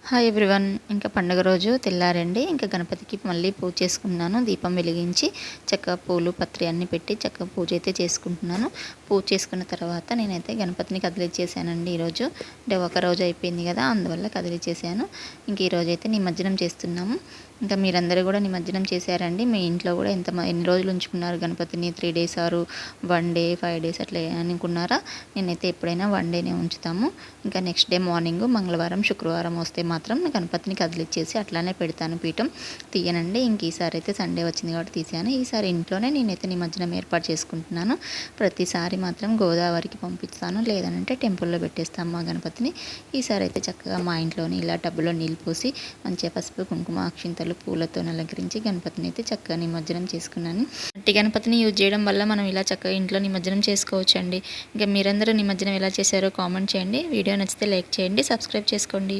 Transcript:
Hi everyone. ఇంకా పండుగ రోజు తెల్లారండి. ఇంకా గణపతికి మళ్ళీ పూజ చేసుకున్నాను. దీపం వెలిగించి చక్కగా పూలు పత్రి అన్నీ పెట్టి చక్కగా పూజ అయితే చేసుకుంటున్నాను. పూజ చేసుకున్న తర్వాత నేనైతే గణపతిని కదిలిచ్చేసానండి ఈరోజు. అంటే ఒక రోజు అయిపోయింది కదా, అందువల్ల కదిలిచ్చేసాను. ఇంక ఈరోజు అయితే నిమజ్జనం చేస్తున్నాము. ఇంకా మీరందరూ కూడా నిమజ్జనం చేశారండి. మీ ఇంట్లో కూడా ఎన్ని రోజులు ఉంచుకున్నారు గణపతిని? 3 డేస్ ఆరు 1 డే 5 డేస్ అట్లా అనుకున్నారా? నేనైతే ఎప్పుడైనా 1 డేనే ఉంచుతాము. ఇంకా నెక్స్ట్ డే మార్నింగ్ మంగళవారం శుక్రవారం వస్తే మాత్రం గణపతిని కదిలిచ్చేసి అట్లానే పెడతాను, పీఠం తీయనండి. ఇంక ఈసారి అయితే సండే వచ్చింది కాబట్టి తీసాను. ఈసారి ఇంట్లోనే నేనైతే నిమజ్జనం ఏర్పాటు చేసుకుంటున్నాను. ప్రతిసారి మాత్రం గోదావరికి పంపిస్తాను, లేదంటే టెంపుల్లో పెట్టేస్తాము మా గణపతిని. ఈసారి అయితే చక్కగా మా ఇంట్లోనే ఇలా టబ్బులో నీళ్ళు పోసి మంచిగా పసుపు కుంకుమ అక్షింతలు పూలతో అలంకరించి గణపతిని అయితే చక్కగా నిమజ్జనం చేసుకున్నాను. మట్టి గణపతిని యూజ్ చేయడం వల్ల మనం ఇలా చక్కగా ఇంట్లో నిమజ్జనం చేసుకోవచ్చండి. ఇంకా మీరందరూ నిమజ్జనం ఎలా చేశారో కామెంట్ చేయండి. వీడియో నచ్చితే లైక్ చేయండి, సబ్స్క్రైబ్ చేసుకోండి.